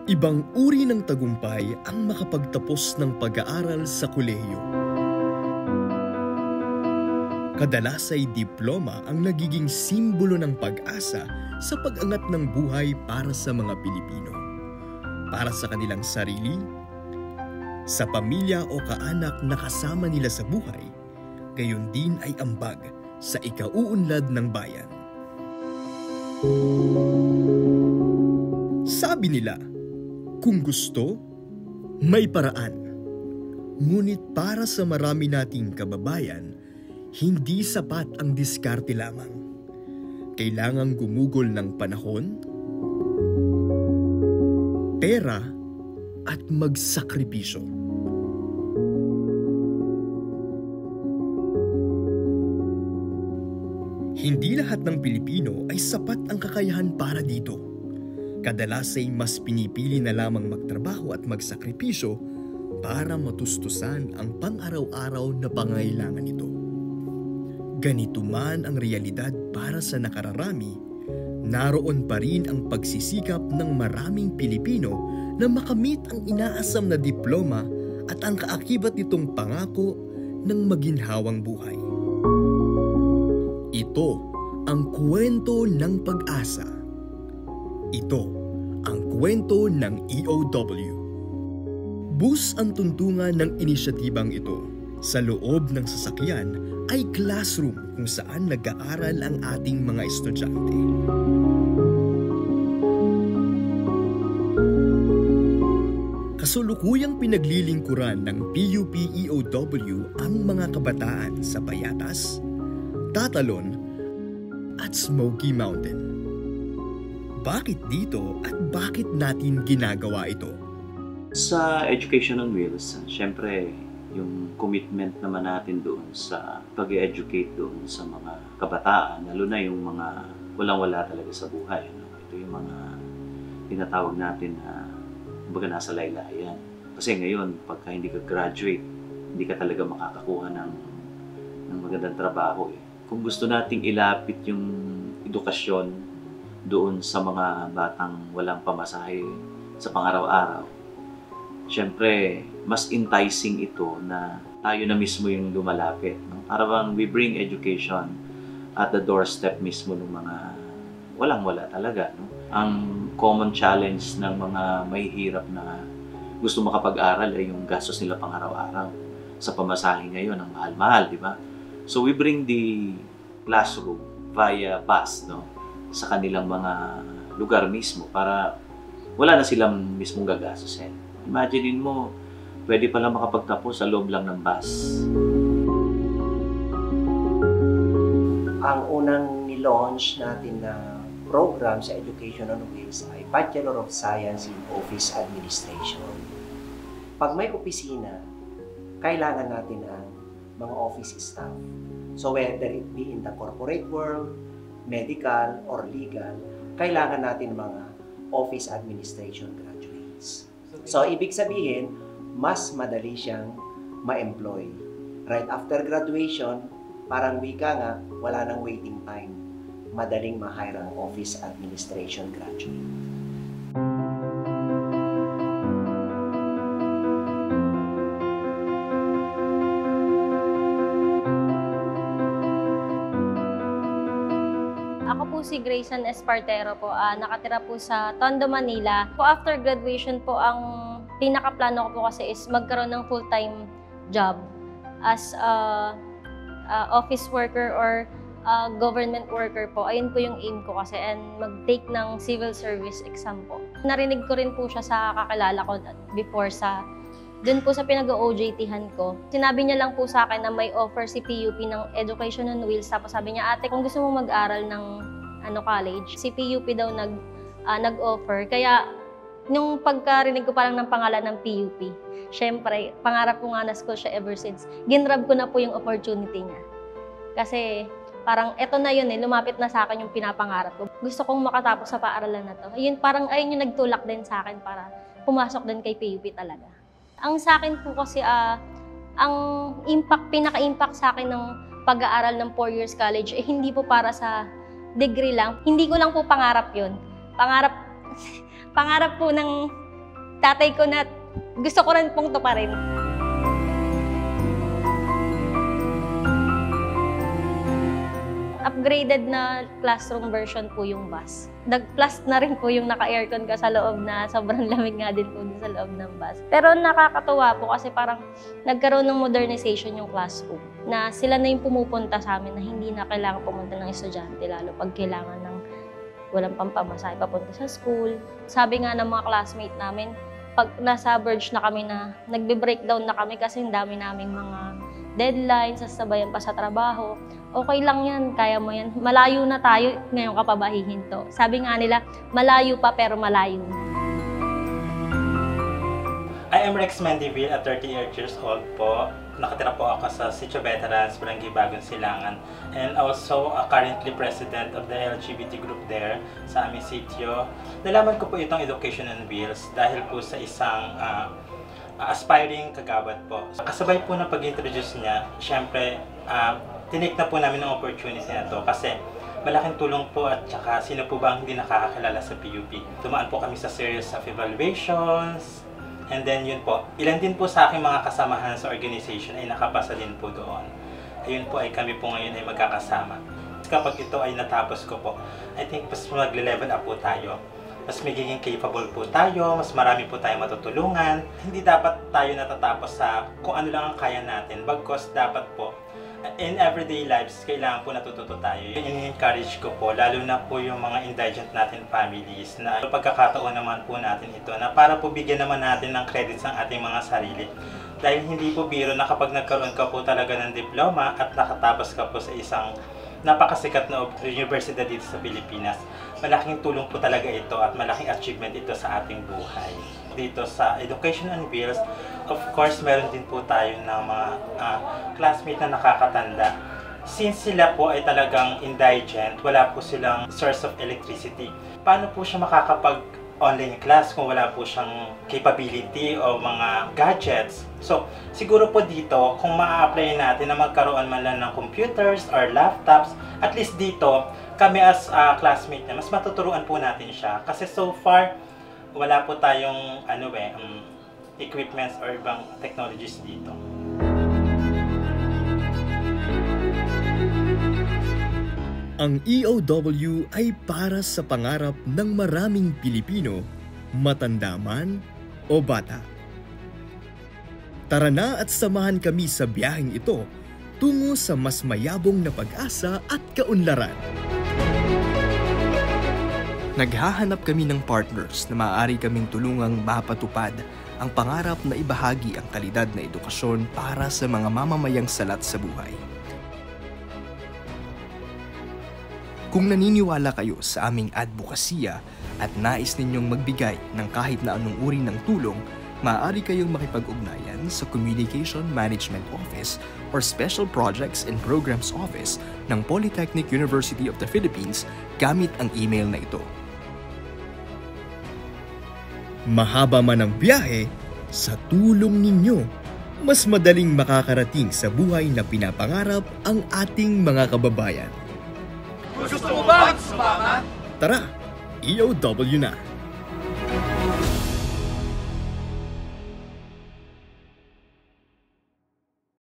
Ibang uri ng tagumpay ang makapagtapos ng pag-aaral sa kolehiyo. Kadalas ay diploma ang nagiging simbolo ng pag-asa sa pag-angat ng buhay para sa mga Pilipino. Para sa kanilang sarili, sa pamilya o kaanak na kasama nila sa buhay, gayon din ay ambag sa ikauunlad ng bayan. Sabi nila, kung gusto, may paraan. Ngunit para sa marami nating kababayan, hindi sapat ang diskarte lamang. Kailangang gumugol ng panahon, pera, at magsakripisyo. Hindi lahat ng Pilipino ay sapat ang kakayahan para dito. Kadalas ay mas pinipili na lamang magtrabaho at magsakripisyo para matustusan ang pang-araw-araw na pangailangan nito. Ganito man ang realidad para sa nakararami, naroon pa rin ang pagsisikap ng maraming Pilipino na makamit ang inaasam na diploma at ang kaakibat nitong pangako ng maginhawang buhay. Ito ang kwento ng pag-asa. Ito ang kwento ng EOW. Bus ang tuntungan ng inisyatibang ito. Sa loob ng sasakyan ay classroom kung saan nag-aaral ang ating mga estudyante. Kasulukuyang pinaglilingkuran ng PUP-EOW ang mga kabataan sa Payatas, Tatalon, at Smoky Mountain. Bakit dito at bakit natin ginagawa ito? Sa Education on Wheels, syempre yung commitment naman natin doon sa pag-educate doon sa mga kabataan, lalo na yung mga walang-wala talaga sa buhay. No? Ito yung mga tinatawag natin na kumbaga nasa laylayan. Kasi ngayon, pagka hindi ka graduate, hindi ka talaga makakakuha ng magandang trabaho. Kung gusto nating ilapit yung edukasyon doon sa mga batang walang pamasahe sa pang-araw-araw, syempre, mas enticing ito na tayo na mismo yung lumalapit. No? Para bang we bring education at the doorstep mismo ng mga walang-wala talaga. No? Ang common challenge ng mga mahihirap na gusto makapag-aral ay yung gastos nila pang-araw-araw. Sa pamasahe ngayon, ang mahal-mahal, di ba? So we bring the classroom via bus, no? Sa kanilang mga lugar mismo para wala na silang mismong gagastusin. Imaginein mo, pwede pala makapagtapos sa loob lang ng bus. Ang unang nilaunch natin na program sa Education on Wheels ay Bachelor of Science in Office Administration. Pag may opisina, kailangan natin ang mga office staff. So whether it be in the corporate world, medical, or legal, kailangan natin mga office administration graduates. So, ibig sabihin, mas madali siyang ma-employ. Right after graduation, parang wika nga, wala nang waiting time. Madaling ma-hire ang office administration graduate. Ako po si Grayson Espartero po, nakatira po sa Tondo, Manila. Po after graduation po, ang pinakaplano ko po kasi is magkaroon ng full-time job as office worker or government worker po. Ayun po yung aim ko kasi, and mag-take ng civil service exam po. Narinig ko rin po siya sa kakilala ko before dun po sa pinag-OJT-han ko. Sinabi niya lang po sa akin na may offer si PUP ng Education on Wheels. Tapos sabi niya, ate, kung gusto mo mag-aral ng college, si PUP daw nag-offer. Kaya, nung pagkarinig ko parang ng pangalan ng PUP, syempre, pangarap ko nga na school siya ever since. Ginrab ko na po yung opportunity niya. Kasi, parang eto na yun lumapit na sa akin yung pinapangarap ko. Gusto kong makatapos sa paaralan na to. Ayun yung nagtulak din sa akin para pumasok din kay PUP talaga. Ang sa akin po kasi, ang pinaka-impact sa akin ng pag-aaral ng 4 years college, hindi po para sa degree lang. Hindi ko lang po pangarap yun. Pangarap po ng tatay ko na gusto ko rin pong tuparin. Upgraded na classroom version po yung bus. Nag-plus na rin po yung naka-aircon ka sa loob na sobrang lamig nga din po sa loob ng bus. Pero nakakatuwa po kasi parang nagkaroon ng modernization yung classroom. Na sila na yung pumupunta sa amin na hindi na kailangan pumunta ng estudyante lalo pag kailangan ng walang pampamasahe papunta sa school. Sabi nga ng mga classmate namin, pag nasa verge na kami na nagbe-breakdown na kami kasi ang dami naming mga deadlines, sasabayan pa sa trabaho. Okay lang yan, kaya mo yan. Malayo na tayo, ngayon ka pa ba hihinto? Sabi nga nila, malayo pa pero malayo na. I am Rex Mendivil at 38 years old po. Nakatira po ako sa Sitio Veterans, Barangay Bagong Silangan. And also currently president of the LGBT group there sa aming sitio. Nalaman ko po itong Education on Wheels dahil po sa isang aspiring kagawad po. Kasabay po ng pag-introduce niya, syempre, tinake na po namin ang opportunity na to kasi malaking tulong po at saka sino po ba ang hindi nakakakilala sa PUP. Tumaan po kami sa series of evaluations and then yun po, ilan din po sa aking mga kasamahan sa organization ay nakapasa din po doon. Ayun po ay kami po ngayon ay magkakasama. Kapag ito ay natapos ko po, I think mas magle-level up po tayo. Mas magiging capable po tayo, mas marami po tayo matutulungan. Hindi dapat tayo natatapos sa kung ano lang ang kaya natin. Bagkus dapat po, in everyday lives, kailangan po natututo tayo. In-encourage ko po, lalo na po yung mga indigent natin families na pagkakataon naman po natin ito na para po bigyan naman natin ng credits ang ating mga sarili. Dahil hindi po biro na kapag nagkaroon ka po talaga ng diploma at nakatapos ka po sa isang napakasikat na universidad dito sa Pilipinas, malaking tulong po talaga ito at malaking achievement ito sa ating buhay. Dito sa Education on Wheels, of course, meron din po tayo ng mga classmate na nakakatanda. Since sila po ay talagang indigent, wala po silang source of electricity. Paano po siya makakapag-online class kung wala po siyang capability o mga gadgets? So, siguro po dito, kung maa-apply natin na magkaroon man lang ng computers or laptops, at least dito, kami as classmate niya, mas matuturuan po natin siya. Kasi so far, wala po tayong equipments or ibang technologies dito. Ang EOW ay para sa pangarap ng maraming Pilipino, matanda man o bata. Tara na at samahan kami sa biyaheng ito tungo sa mas mayabong na pag-asa at kaunlaran. Naghahanap kami ng partners na maaari kaming tulungang mapatupad ang pangarap na ibahagi ang kalidad na edukasyon para sa mga mamamayang salat sa buhay. Kung naniniwala kayo sa aming advokasya at nais ninyong magbigay ng kahit na anong uri ng tulong, maaari kayong makipag-ugnayan sa Communication Management Office or Special Projects and Programs Office ng Polytechnic University of the Philippines gamit ang email na ito. Mahaba man ang biyahe, sa tulong ninyo, mas madaling makakarating sa buhay na pinapangarap ang ating mga kababayan. Gusto mo ba sumama? Tara, EOW na!